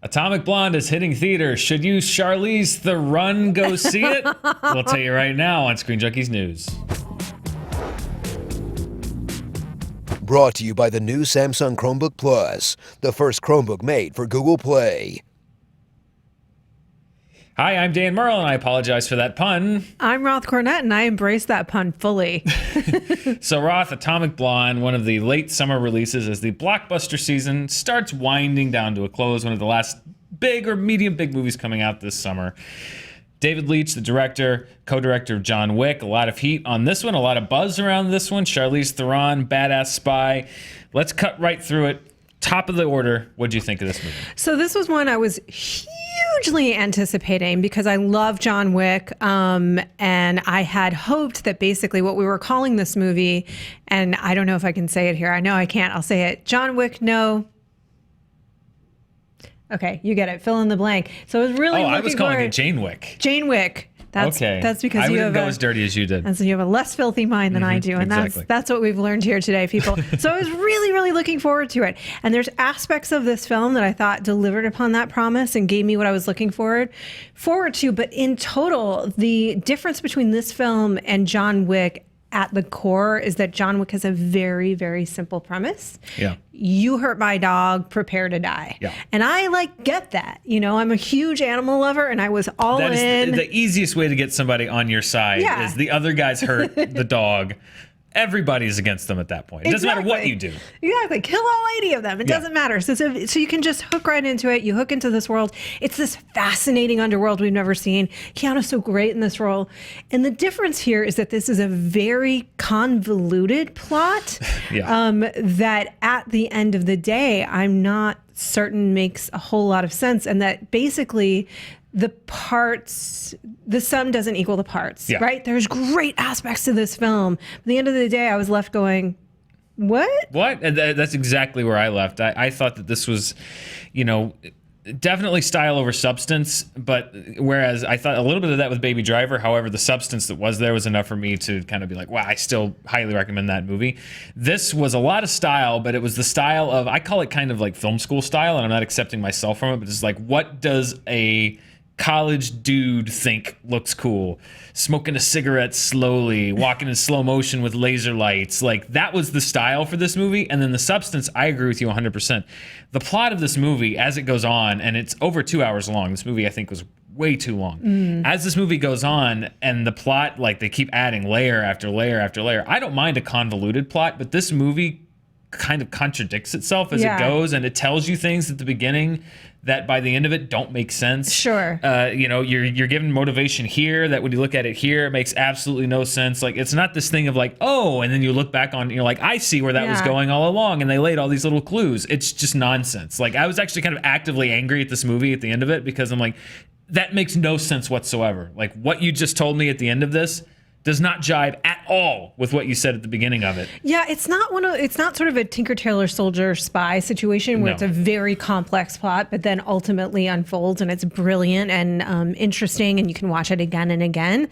Atomic Blonde is hitting theaters. Should you, Charlize Theron, go see it? We'll tell you right now on Screen Junkies News. Brought to you by the new Samsung Chromebook Plus, the first Chromebook made for Google Play. Hi, I'm Dan Merle, and I apologize for that pun. I'm Roth Cornett, and I embrace that pun fully. So Roth, Atomic Blonde, one of the late summer releases as the blockbuster season starts winding down to a close, one of the last big or medium big movies coming out this summer. David Leitch, the director, co-director of John Wick, a lot of heat on this one, a lot of buzz around this one. Charlize Theron, badass spy. Let's cut right through it. Top of the order, what do you think of this movie? So this was one I was hugely anticipating because I love John Wick, and I had hoped that basically what we were calling this movie, and I don't know if I can say it here. I know I can't. I'll say it. John Wick, no. Okay, you get it. Fill in the blank. So I was really looking I was calling forward. it Jane Wick. Jane Wick. That's because I you wouldn't have go as dirty as you did. And so you have a less filthy mind than I do, and exactly. that's what we've learned here today, people. So I was really looking forward to it. And there's aspects of this film that I thought delivered upon that promise and gave me what I was looking forward to. But in total, the difference between this film and John Wick at the core is that John Wick has a very simple premise. Yeah. You hurt my dog, prepare to die. Yeah. And I get that. You know, I'm a huge animal lover, and I was all in. That is the easiest way to get somebody on your side is the other guy's hurt the dog. Everybody's against them at that point. It doesn't matter what you do. Exactly. Kill all 80 of them. It doesn't matter. So you can just hook right into it. You hook into this world. It's this fascinating underworld we've never seen. Keanu's so great in this role. And the difference here is that this is a very convoluted plot that at the end of the day, I'm not certain makes a whole lot of sense. And that basically the sum doesn't equal the parts, right? There's great aspects to this film. At the end of the day, I was left going, what? And that's exactly where I left. I thought that this was, definitely style over substance, but whereas I thought a little bit of that with Baby Driver, however, the substance that was there was enough for me to kind of be like, wow, I still highly recommend that movie. This was a lot of style, but it was the style of, I call it kind of like film school style, and I'm not accepting myself from it, but it's like, what does a college dude think looks cool? Smoking a cigarette slowly, walking in slow motion with laser lights. Like, that was the style for this movie. And then the substance, I agree with you 100%. The plot of this movie, as it goes on, and it's over 2 hours long. This movie, I think, was way too long. As this movie goes on, and the plot, they keep adding layer after layer after layer. I don't mind a convoluted plot, but this movie kind of contradicts itself as it goes, and it tells you things at the beginning that by the end of it don't make sense. Sure. You're given motivation here that when you look at it here, it makes absolutely no sense. Like, it's not this thing of like, oh, and then you look back on, you're like, I see where that was going all along, and they laid all these little clues. It's just nonsense. Like, I was actually kind of actively angry at this movie at the end of it because I'm like, that makes no sense whatsoever. Like, what you just told me at the end of this does not jibe at all with what you said at the beginning of it. Yeah, it's not sort of a Tinker Tailor Soldier spy situation where it's a very complex plot, but then ultimately unfolds and it's brilliant and interesting, and you can watch it again and again.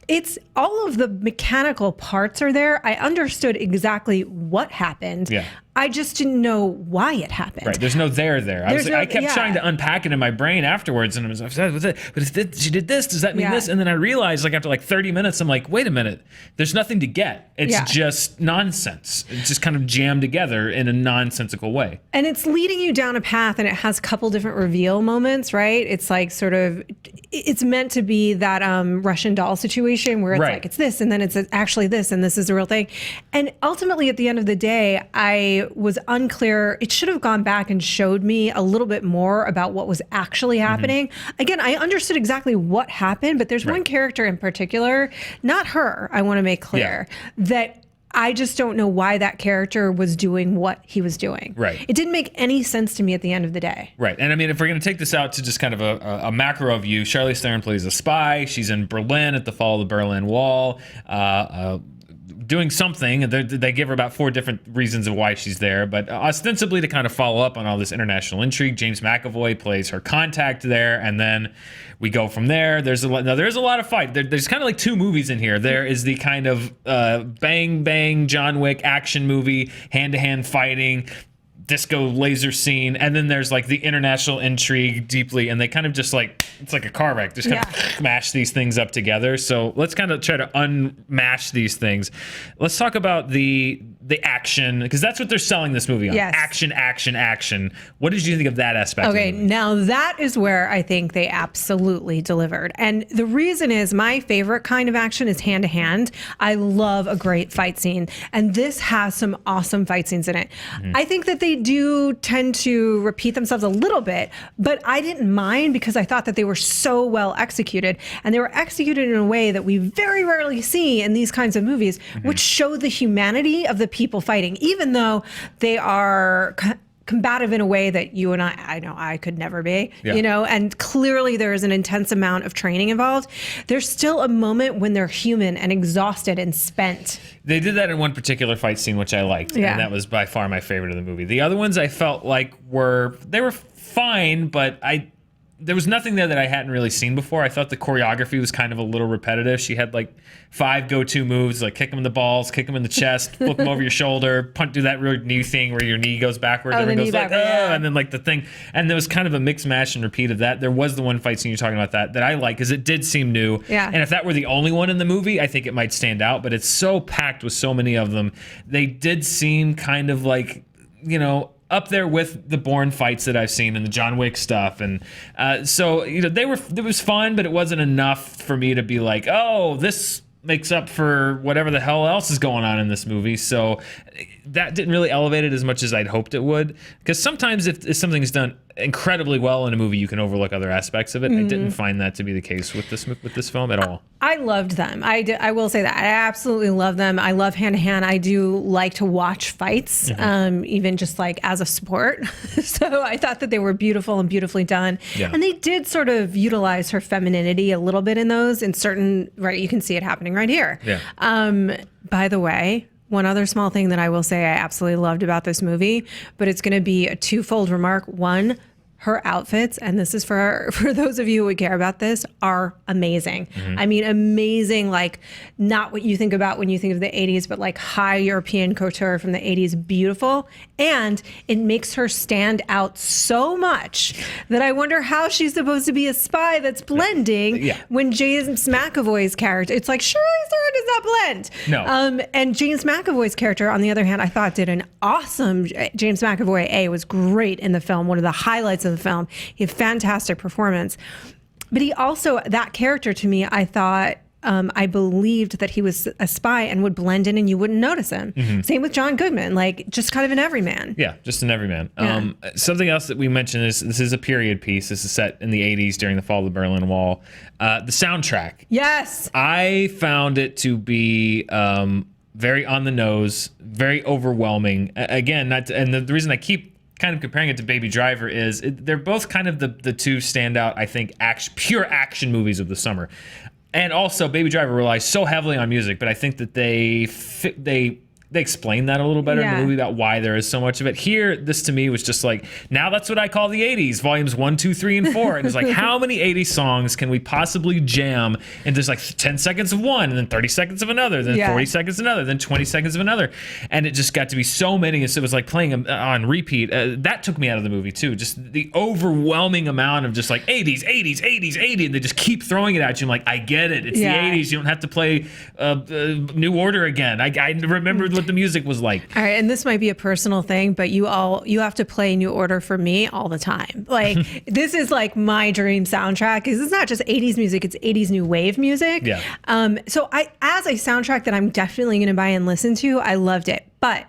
It's all of the mechanical parts are there. I understood exactly what happened. Yeah. I just didn't know why it happened. Right. There's no there. I kept trying to unpack it in my brain afterwards, and I was like, but if she did this, does that mean this? And then I realized, after 30 minutes, I'm like, wait a minute. There's nothing to get. It's just nonsense. It's just kind of jammed together in a nonsensical way. And it's leading you down a path, and it has a couple different reveal moments, right? It's like it's meant to be that Russian doll situation where it's like, it's this, and then it's actually this, and this is the real thing. And ultimately, at the end of the day, I was unclear. It should have gone back and showed me a little bit more about what was actually happening. Again, I understood exactly what happened, but there's one character in particular, not her, I want to make clear, that I just don't know why that character was doing what he was doing. Right. It didn't make any sense to me at the end of the day. Right. And I mean, if we're going to take this out to just kind of a macro view, Charlize Theron plays a spy. She's in Berlin at the fall of the Berlin Wall. Doing something. They give her about 4 different reasons of why she's there, but ostensibly to kind of follow up on all this international intrigue. James McAvoy plays her contact there, and then we go from there. There's a lot of fight. There's kind of like 2 movies in here. There is the kind of bang bang John Wick action movie, hand-to-hand fighting. disco laser scene, and then there's like the international intrigue deeply, and they kind of just like, it's like a car wreck, just kind of mash these things up together. So let's kind of try to unmash these things. Let's talk about the action, because that's what they're selling this movie on. Yes. Action, action, action. What did you think of that aspect of the movie? Now that is where I think they absolutely delivered. And the reason is my favorite kind of action is hand to hand. I love a great fight scene. And this has some awesome fight scenes in it. I think that they do tend to repeat themselves a little bit, but I didn't mind because I thought that they were so well executed. And they were executed in a way that we very rarely see in these kinds of movies, which show the humanity of the people fighting, even though they are combative in a way that you and I know I could never be, and clearly there is an intense amount of training involved. There's still a moment when they're human and exhausted and spent. They did that in one particular fight scene, which I liked, and that was by far my favorite of the movie. The other ones I felt like were fine, but there was nothing there that I hadn't really seen before. I thought the choreography was kind of a little repetitive. She had like 5 go-to moves, like kick him in the balls, kick him in the chest, flip him over your shoulder, do that weird knee thing where your knee goes backward, and goes like, and then like the thing. And there was kind of a mix, mash, and repeat of that. There was the one fight scene you're talking about that I like, because it did seem new. Yeah. And if that were the only one in the movie, I think it might stand out. But it's so packed with so many of them. They did seem kind of like, up there with the Bourne fights that I've seen and the John Wick stuff. And so, it was fun, but it wasn't enough for me to be like, oh, this makes up for whatever the hell else is going on in this movie. So that didn't really elevate it as much as I'd hoped it would. Because sometimes if something's done incredibly well in a movie, you can overlook other aspects of it. I didn't find that to be the case with this film at all. I loved them. I will say that. I absolutely love them. I love hand to hand. I do like to watch fights, even just like as a sport. So I thought that they were beautiful and beautifully done. Yeah. And they did sort of utilize her femininity a little bit in those, in certain, right? You can see it happening right here. Yeah. By the way, one other small thing that I will say I absolutely loved about this movie, but it's going to be a twofold remark. One, her outfits, and this is for those of you who would care about this, are amazing. I mean, amazing, like not what you think about when you think of the 80s, but like high European couture from the 80s, beautiful. And it makes her stand out so much that I wonder how she's supposed to be a spy that's blending when James McAvoy's character, it's like, Charlize Theron does not blend. No. And James McAvoy's character, on the other hand, I thought did an awesome, James McAvoy was great in the film, one of the highlights of the film. He had fantastic performance, but he also, that character to me, I thought, I believed that he was a spy and would blend in and you wouldn't notice him. Same with John Goodman, like just kind of an everyman. Yeah, just an everyman. Something else that we mentioned is this is a period piece. This is set in the 80s during the fall of the Berlin Wall. The soundtrack. Yes. I found it to be very on the nose, very overwhelming. Again, and the reason I keep kind of comparing it to Baby Driver is they're both kind of the two standout, I think, pure action movies of the summer. And also, Baby Driver relies so heavily on music, but I think that they explain that a little better in the movie about why there is so much of it. Here, this to me was just like, now that's what I call the 80s, volumes 1, 2, 3, and 4. And it's like, how many 80s songs can we possibly jam into just like 10 seconds of one, and then 30 seconds of another, then 40 seconds of another, then 20 seconds of another. And it just got to be so many. So it was like playing on repeat. That took me out of the movie too. Just the overwhelming amount of just like 80s, 80s, 80s, 80s. And they just keep throwing it at you. I'm like, I get it. It's the 80s. You don't have to play New Order again. I remembered what the music was like. All right, and this might be a personal thing, but you have to play New Order for me all the time. Like this is like my dream soundtrack, because it's not just 80s music, it's 80s new wave music. Yeah. So as a soundtrack that I'm definitely going to buy and listen to, I loved it. But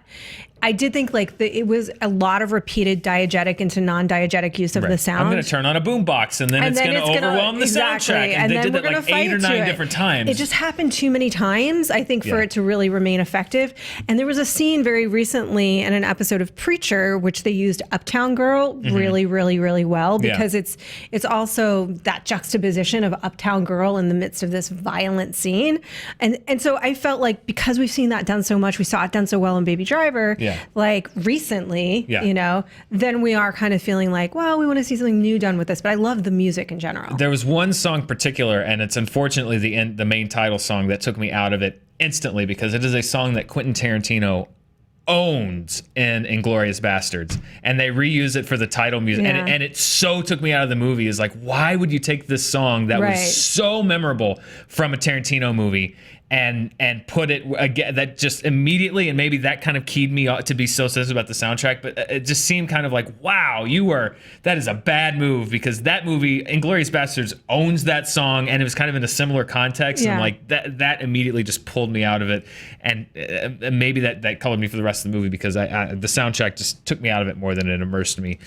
I did think like it was a lot of repeated diegetic into non-diegetic use of the sound. I'm going to turn on a boombox and then it's going to overwhelm the soundtrack. And they did that like 8 or 9 different times. It just happened too many times, I think, for it to really remain effective. And there was a scene very recently in an episode of Preacher, which they used Uptown Girl really, really, really well, because it's also that juxtaposition of Uptown Girl in the midst of this violent scene. And so I felt like because we've seen that done so much, we saw it done so well in Baby Driver, like recently, then we are kind of feeling like, well, we want to see something new done with this. But I love the music in general. There was one song in particular, and it's unfortunately the main title song that took me out of it instantly, because it is a song that Quentin Tarantino owns in Inglourious Bastards, and they reuse it for the title music, and it so took me out of the movie. Is like, why would you take this song that was so memorable from a Tarantino movie and put it again? That just immediately, and maybe that kind of keyed me to be so sensitive about the soundtrack, but it just seemed kind of like, wow, that is a bad move, because that movie, Inglourious Bastards, owns that song, and it was kind of in a similar context, and like that immediately just pulled me out of it, and maybe that colored me for the rest of the movie, because the soundtrack just took me out of it more than it immersed me.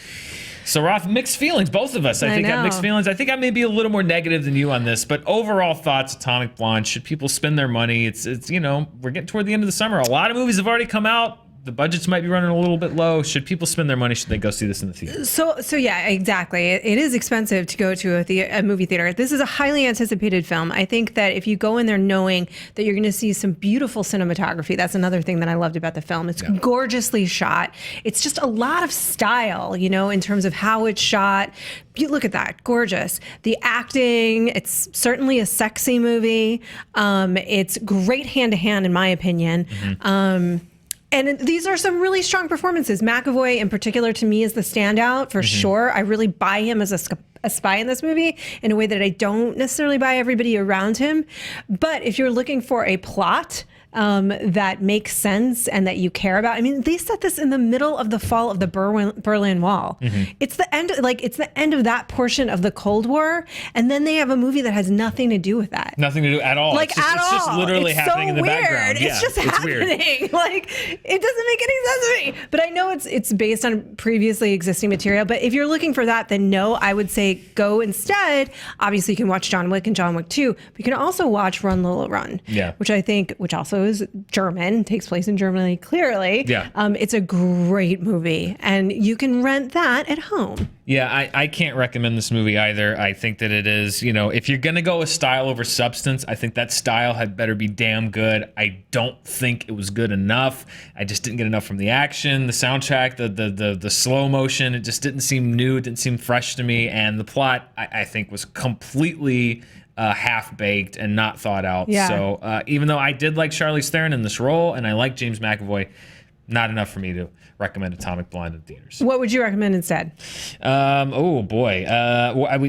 So Roth, mixed feelings, both of us. I think have mixed feelings. I think I may be a little more negative than you on this, but overall thoughts, Atomic Blonde, should people spend their money? It's we're getting toward the end of the summer. A lot of movies have already come out. The budgets might be running a little bit low. Should people spend their money? Should they go see this in the theater? So yeah, exactly. It is expensive to go to a movie theater. This is a highly anticipated film. I think that if you go in there knowing that you're going to see some beautiful cinematography, that's another thing that I loved about the film. It's gorgeously shot. It's just a lot of style, in terms of how it's shot. You look at that, gorgeous. The acting, it's certainly a sexy movie. It's great hand to hand, in my opinion. And these are some really strong performances. McAvoy, in particular, to me, is the standout for sure. I really buy him as a spy in this movie in a way that I don't necessarily buy everybody around him. But if you're looking for a plot that makes sense and that you care about. I mean, they set this in the middle of the fall of the Berlin Wall. It's the end, it's the end of that portion of the Cold War, and then they have a movie that has nothing to do with that. Nothing to do at all. It's just literally it's happening so in the weird. background. It's just happening. It doesn't make any sense to me. But I know it's based on previously existing material. But if you're looking for that, then no, I would say go instead. Obviously, you can watch John Wick and John Wick 2, but you can also watch Run Lola Run, which also is German, takes place in Germany, clearly. It's a great movie, and you can rent that at home. I can't recommend this movie either. I think that it is, if you're going to go with style over substance, I think that style had better be damn good. I don't think it was good enough. I just didn't get enough from the action, the soundtrack, the slow motion. It just didn't seem new. It didn't seem fresh to me. And the plot, I think, was completely half-baked and not thought out. So even though I did like Charlize Theron in this role, and I like James McAvoy, not enough for me to recommend Atomic Blonde in theaters. What would you recommend instead? Oh boy,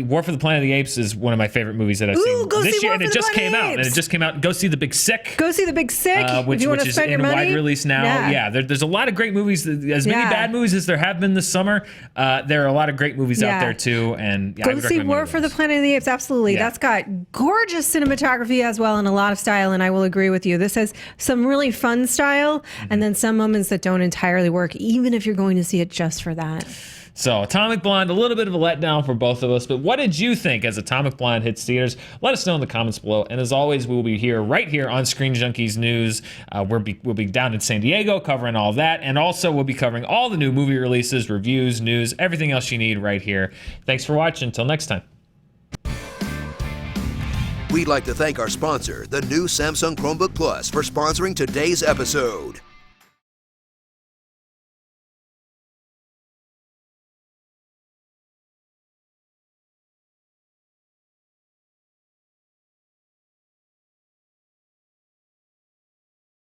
War for the Planet of the Apes is one of my favorite movies that I've seen this year, and it just came out. And it just came out. Go see The Big Sick. Go see The Big Sick, which is in wide release now. There's a lot of great movies. As many bad movies as there have been this summer, there are a lot of great movies out there too. And go see War for the Planet of the Apes. Absolutely, that's got gorgeous cinematography as well and a lot of style. And I will agree with you. This has some really fun style, and then some moments that don't entirely work, even if you're going to see it just for that. So Atomic Blonde, a little bit of a letdown for both of us, but what did you think as Atomic Blonde hits theaters? Let us know in the comments below. And as always, we will be here right here on Screen Junkies News. We'll be down in San Diego covering all that, and also we'll be covering all the new movie releases, reviews, news, everything else you need right here. Thanks for watching. Until next time. We'd like to thank our sponsor, the new Samsung Chromebook Plus, for sponsoring today's episode.